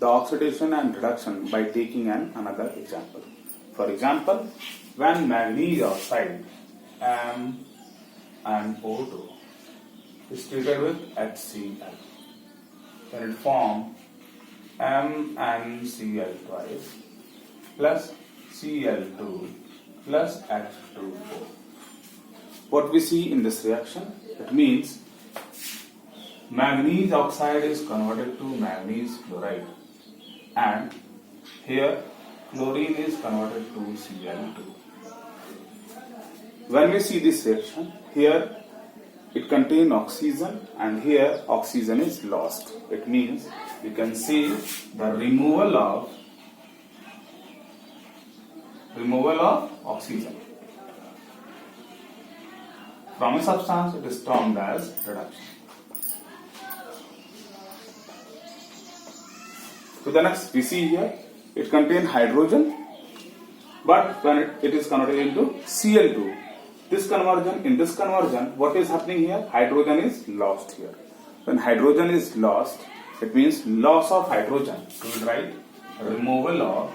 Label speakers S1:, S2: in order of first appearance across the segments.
S1: the oxidation and reduction by taking another example. For example, when manganese oxide MnO2 is treated with HCl, then it forms MnCl twice plus Cl2 plus H2O. What we see in this reaction, it means manganese oxide is converted to manganese chloride, and here chlorine is converted to Cl2. When we see this reaction, here it contains oxygen and here oxygen is lost. It means we can see the removal of oxygen from a substance. It is termed as reduction. So the next we see here, it contains hydrogen, but when it is converted into Cl2, in this conversion, what is happening here? Hydrogen is lost here. When hydrogen is lost, it means loss of hydrogen. So we write removal of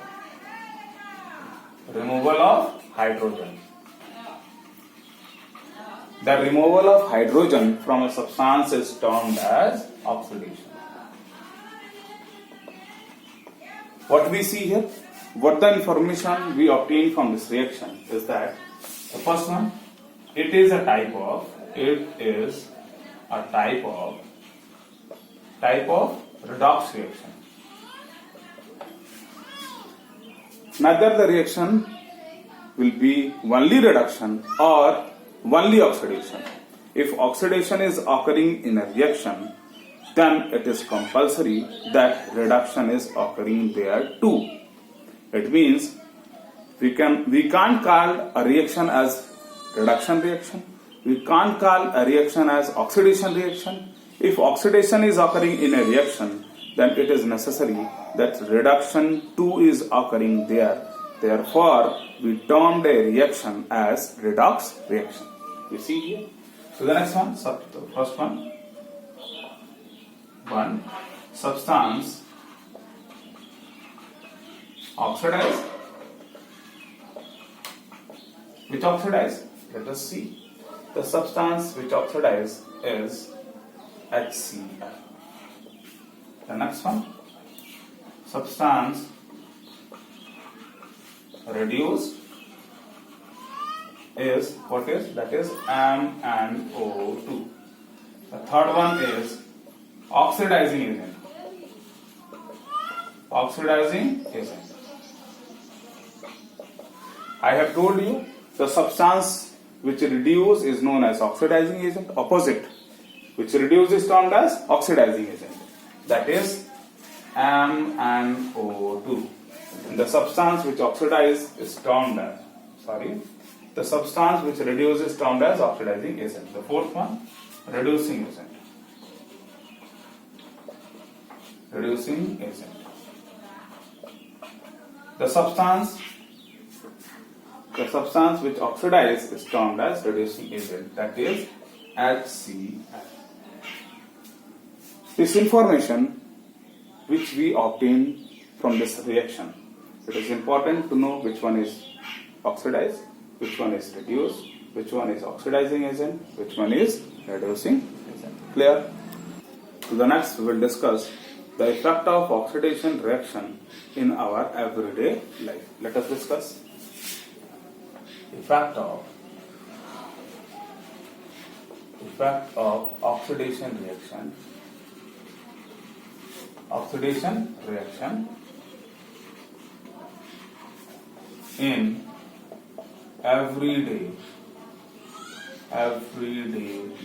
S1: hydrogen. The removal of hydrogen from a substance is termed as oxidation. What we see here, what the information we obtain from this reaction is that the first one, it is a type of redox reaction. Neither the reaction will be only reduction or only oxidation. If oxidation is occurring in a reaction, then it is compulsory that reduction is occurring there too. It means we can't call a reaction as reduction reaction. We can't call a reaction as oxidation reaction. If oxidation is occurring in a reaction, then it is necessary that reduction too is occurring there. Therefore, we termed a reaction as redox reaction. You see here? So the next one, the first one, substance oxidized. Which oxidized? Let us see. The substance which oxidized is HCl. The next one, substance reduced is what is? That is MnO2. The third one is oxidizing agent. I have told you the substance which reduce is known as oxidizing agent. Opposite, which reduce is termed as oxidizing agent. That is MnO2. And the substance which oxidize is termed as, the substance which reduce is termed as oxidizing agent. The fourth one, reducing agent. The substance which oxidize is termed as reducing agent. That is HCl. This information which we obtain from this reaction, it is important to know which one is oxidized, which one is reduced, which one is oxidizing agent, which one is reducing agent. Clear? To the next, we will discuss the effect of oxidation reaction in our everyday life. Let us discuss effect of oxidation reaction in everyday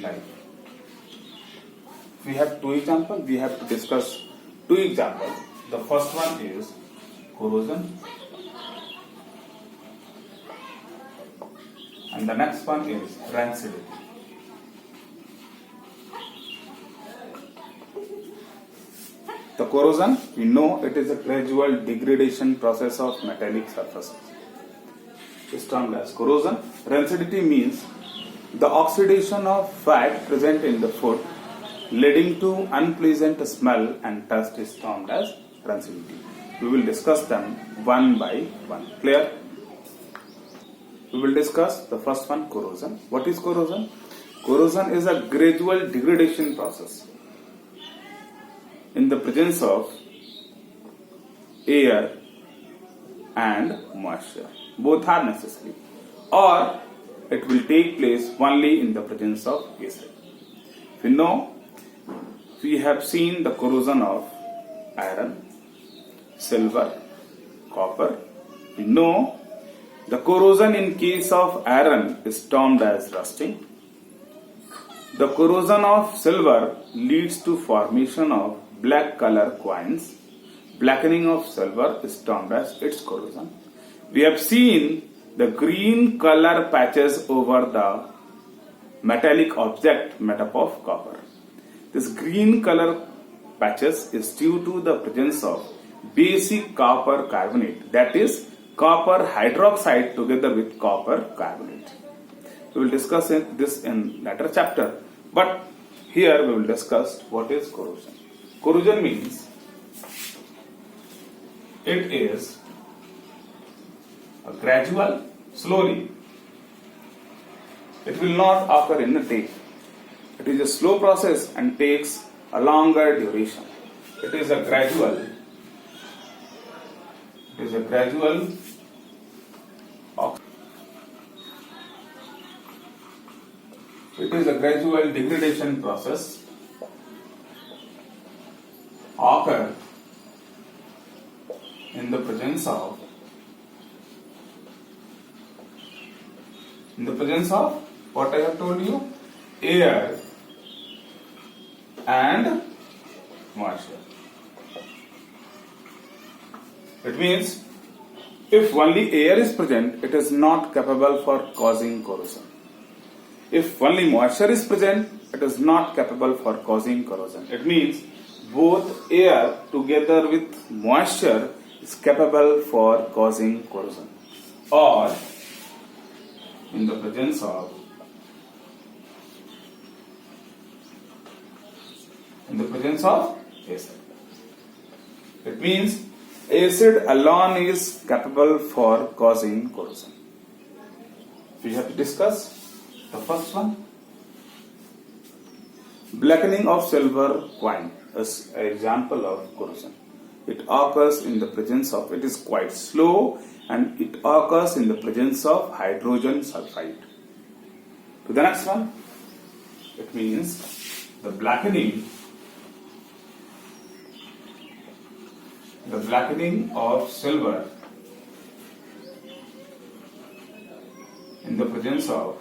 S1: life. We have two examples. We have to discuss two examples. The first one is corrosion, and the next one is rancidity. The corrosion, we know it is a gradual degradation process of metallic surfaces. It's termed as corrosion. Rancidity means the oxidation of fat present in the food leading to unpleasant smell and taste is termed as transitivity. We will discuss them one by one. Clear? We will discuss the first one, corrosion. What is corrosion? Corrosion is a gradual degradation process in the presence of air and moisture. Both are necessary. Or it will take place only in the presence of acid. We know, we have seen the corrosion of iron, silver, copper. We know the corrosion in case of iron is termed as rusting. The corrosion of silver leads to formation of black color coins. Blackening of silver is termed as its corrosion. We have seen the green color patches over the metallic object made up of copper. This green color patches is due to the presence of basic copper carbonate, that is copper hydroxide together with copper carbonate. We will discuss this in later chapter, but here we will discuss what is corrosion. Corrosion means it is a gradual, slowly. It will not occur in a day. It is a slow process and takes a longer duration. It is a gradual degradation process occur in the presence of what I have told you, air and moisture. It means if only air is present, it is not capable for causing corrosion. If only moisture is present, it is not capable for causing corrosion. It means both air together with moisture is capable for causing corrosion, or in the presence of acid. It means acid alone is capable for causing corrosion. We have to discuss the first one. Blackening of silver coin is an example of corrosion. It occurs in the presence of, it is quite slow, and it occurs in the presence of hydrogen sulfide. To the next one, it means the blackening of silver in the presence of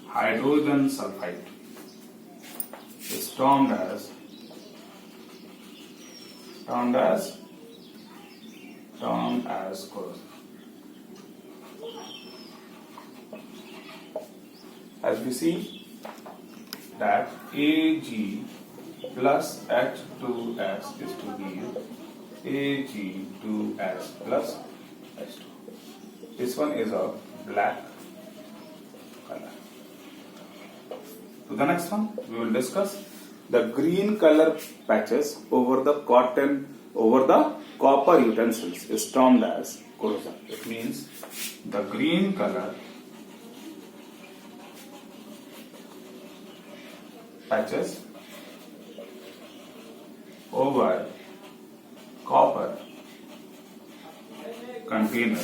S1: hydrogen sulfide is termed as corrosion. As we see that Ag plus H2S is to give Ag2S plus H2. This one is of black color. To the next one, we will discuss the green color patches over the copper utensils is termed as corrosion. It means the green color patches over copper container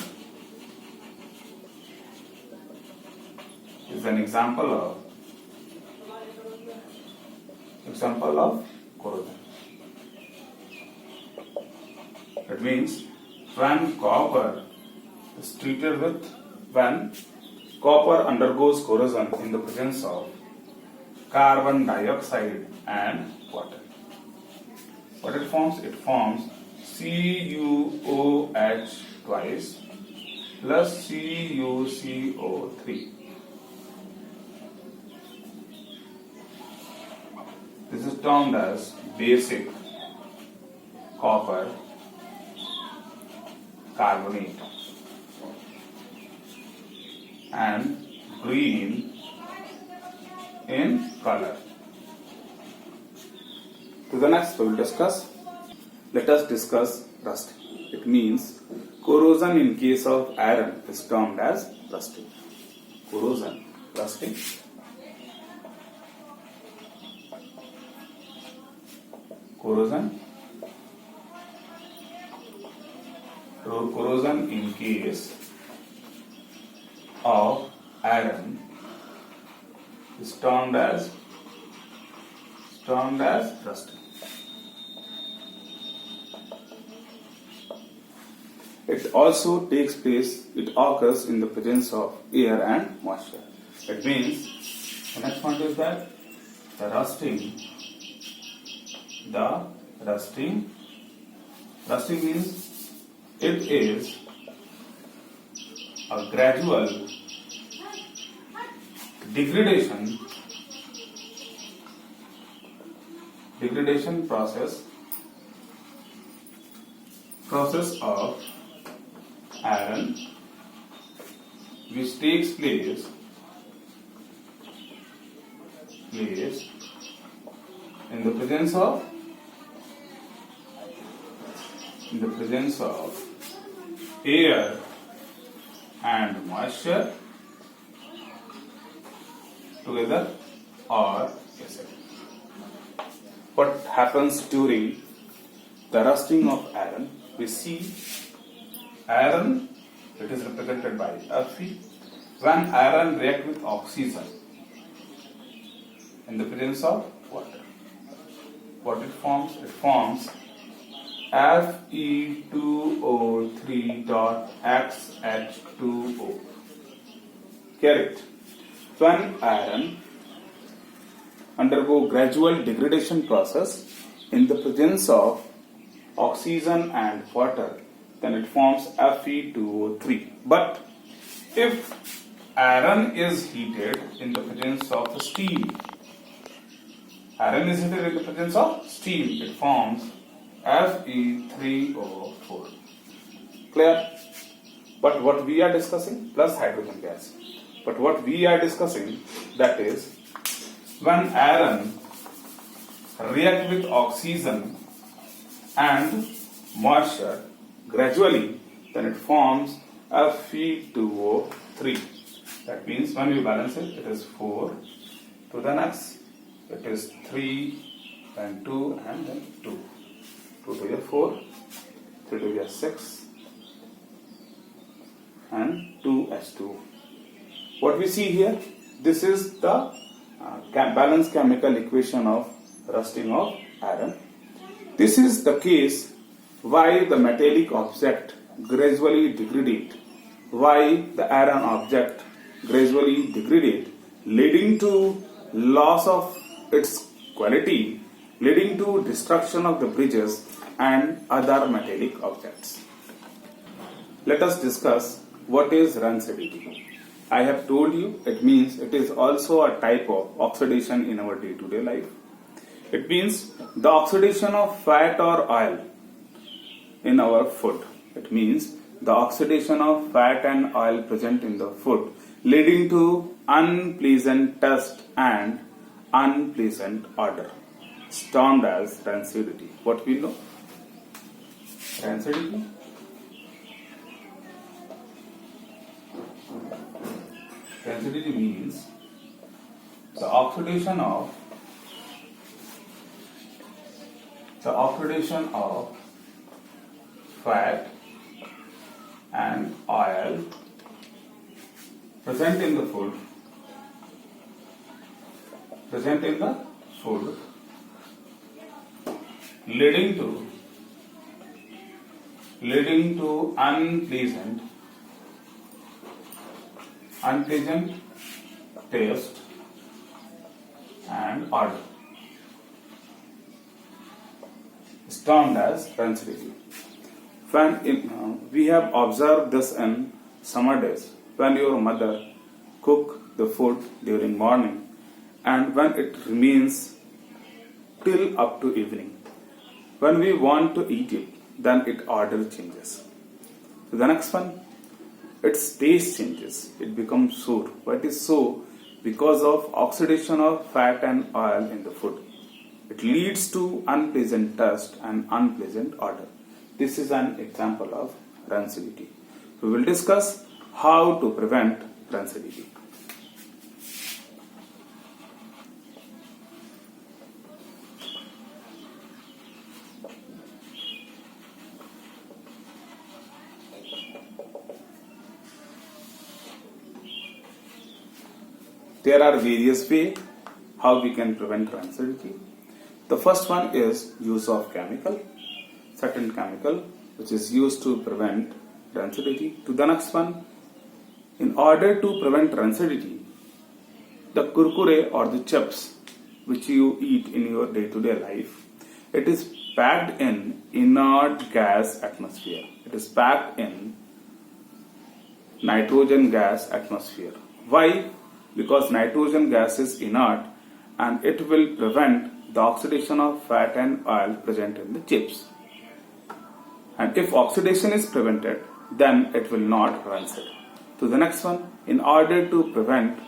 S1: is an example of corrosion. It means when copper undergoes corrosion in the presence of carbon dioxide and water, what it forms? It forms CuOH twice plus CuCO3. This is termed as basic copper carbonate, and green in color. To the next we will discuss. Let us discuss rusting. It means corrosion in case of iron is termed as rusting. Corrosion, rusting. Corrosion. Corrosion in case of iron is termed as rusting. It also takes place, it occurs in the presence of air and moisture. It means, the next point is that the rusting means it is a gradual degradation process of iron which takes place in the presence of air and moisture together or acid. What happens during the rusting of iron? We see iron, it is represented by Fe. When iron reacts with oxygen in the presence of water, what it forms? It forms Fe2O3.XH2O. Correct. When iron undergo gradual degradation process in the presence of oxygen and water, then it forms Fe2O3. But if iron is heated in the presence of steam, it forms Fe3O4. Clear? But what we are discussing, plus hydrogen gas. But what we are discussing, that is, when iron reacts with oxygen and moisture gradually, then it forms Fe2O3. That means when we balance it, it is 4. To the next, it is 3, then 2, and then 2. 2 to the 4, 3 to the 6, and 2H2. What we see here, this is the balanced chemical equation of rusting of iron. This is the case why the metallic object gradually degrade, why the iron object gradually degrade, leading to loss of its quality, leading to destruction of the bridges and other metallic objects. Let us discuss what is rancidity. I have told you it means it is also a type of oxidation in our day-to-day life. It means the oxidation of fat or oil in our food. It means the oxidation of fat and oil present in the food, leading to unpleasant taste and unpleasant odor. It's termed as rancidity. What we know? Rancidity? Rancidity means the oxidation of fat and oil present in the food leading to unpleasant taste and odor. It's termed as rancidity. We have observed this in summer days when your mother cook the food during morning and when it remains till up to evening. When we want to eat it, then its odor changes. So the next one, its taste changes. It becomes sour. Why it is so? because of oxidation of fat and oil in the food. It leads to unpleasant taste and unpleasant odor. This is an example of rancidity. We will discuss how to prevent rancidity. There are various ways how we can prevent rancidity. The first one is use of certain chemical which is used to prevent rancidity. To the next one, in order to prevent rancidity, the kurkure or the chips which you eat in your day-to-day life, it is packed in inert gas atmosphere. It is packed in nitrogen gas atmosphere. Why? Because nitrogen gas is inert and it will prevent the oxidation of fat and oil present in the chips. And if oxidation is prevented, then it will not rancid. To the next one, in order to prevent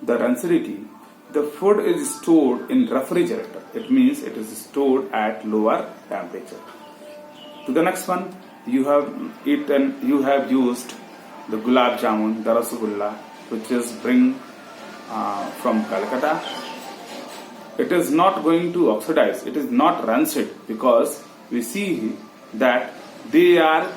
S1: the rancidity, the food is stored in refrigerator. It means it is stored at lower temperature. To the next one, you have used the gulab jamun, the rasgulla, which is bring from Calcutta. It is not going to oxidize. It is not rancid because we see that they are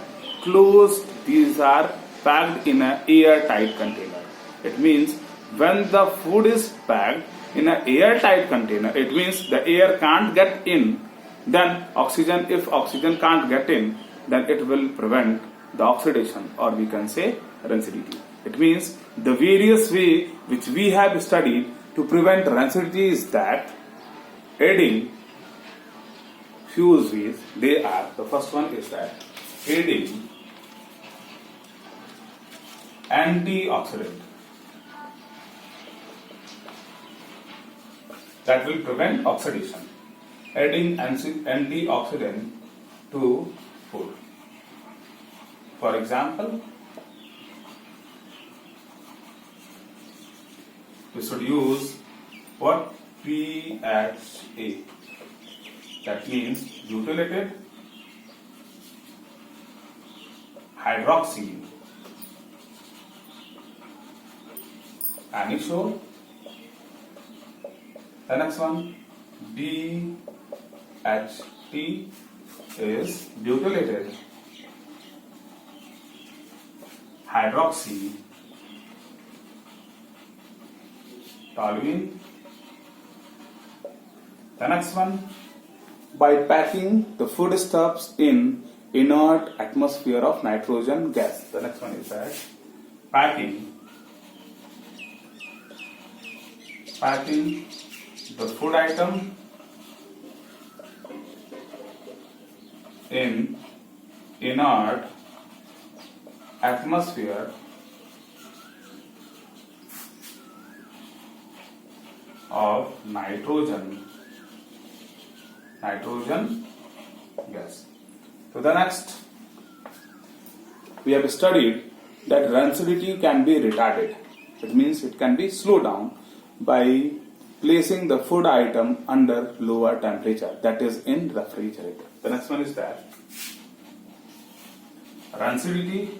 S1: closed. These are packed in an airtight container. It means when the food is packed in an airtight container, it means the air can't get in. Then if oxygen can't get in, then it will prevent the oxidation, or we can say rancidity. It means the various way which we have studied to prevent rancidity is that adding few ways. They are, the first one is that adding antioxidant that will prevent oxidation. Adding antioxidant to food. For example, we should use what? PHA. That means butylated hydroxy anisole. The next one, BHT, is butylated hydroxy toluene. The next one, by packing the foodstuffs in inert atmosphere of nitrogen gas. The next one is that packing the food item in inert atmosphere of nitrogen gas. So the next, we have studied that rancidity can be retarded. It means it can be slowed down by placing the food item under lower temperature, that is in refrigerator. The next one is that rancidity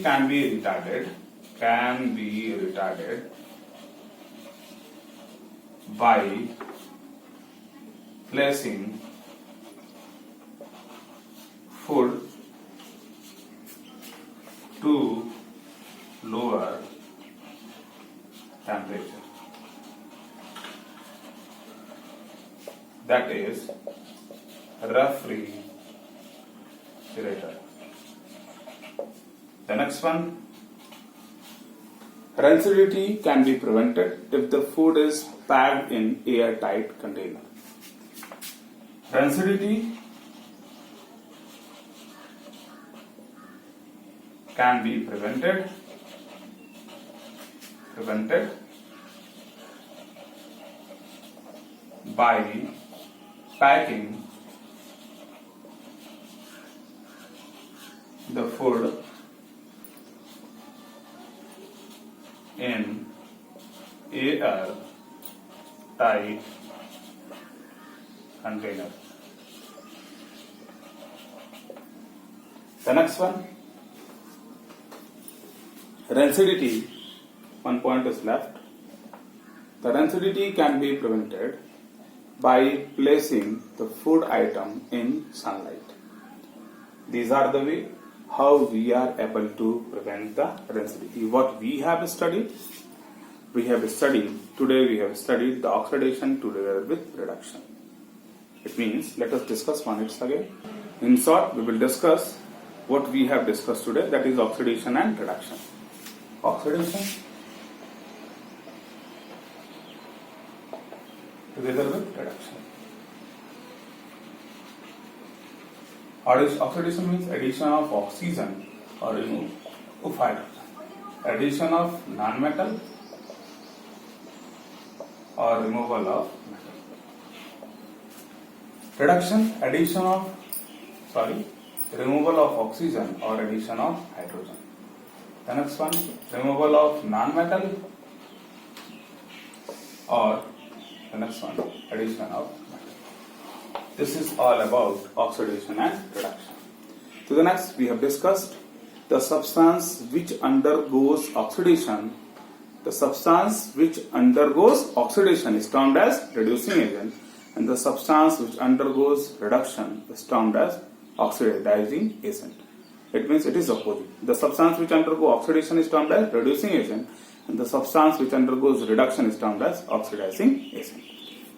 S1: can be retarded by placing food to lower temperature, that is refrigerator. The next one, rancidity can be prevented if the food is packed in airtight container. Rancidity can be prevented by packing the food in air tight container. The next one, rancidity. One point is left. The rancidity can be prevented by placing the food item in sunlight. These are the way how we are able to prevent the rancidity. What we have studied today we have studied the oxidation together with reduction. It means, let us discuss once again. In short, we will discuss what we have discussed today, that is oxidation and reduction. Oxidation together with reduction. Oxidation means addition of oxygen or removal of hydrogen. Addition of non-metal or removal of metal. Reduction, removal of oxygen or addition of hydrogen. The next one, removal of non-metal, or the next one, addition of metal. This is all about oxidation and reduction. To the next, we have discussed the substance which undergoes oxidation. The substance which undergoes oxidation is termed as reducing agent, and the substance which undergoes reduction is termed as oxidizing agent. It means it is opposite. The substance which undergoes oxidation is termed as reducing agent, and the substance which undergoes reduction is termed as oxidizing agent.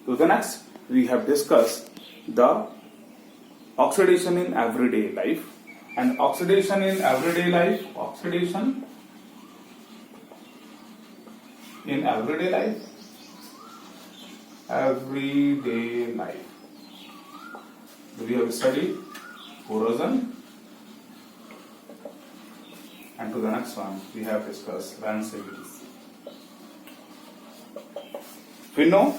S1: To the next, we have discussed the oxidation in everyday life. And oxidation in everyday life, we have studied corrosion, and to the next one we have discussed rancidity. We know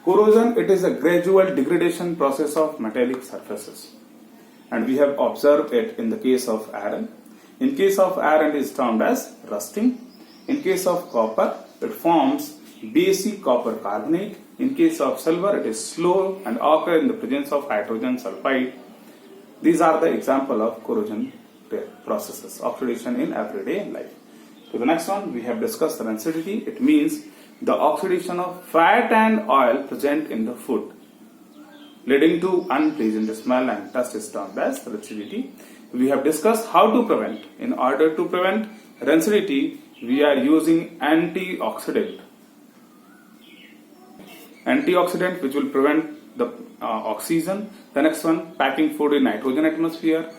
S1: corrosion, it is a gradual degradation process of metallic surfaces, and we have observed it in the case of iron. In case of iron, it is termed as rusting. In case of copper, it forms basic copper carbonate. In case of silver, it is slow and occur in the presence of hydrogen sulfide. These are the example of corrosion processes, oxidation in everyday life. To the next one, we have discussed rancidity. It means the oxidation of fat and oil present in the food, leading to unpleasant smell and taste, is termed as rancidity. We have discussed how to prevent. In order to prevent rancidity, we are using antioxidant which will prevent the oxygen. The next one, packing food in nitrogen atmosphere.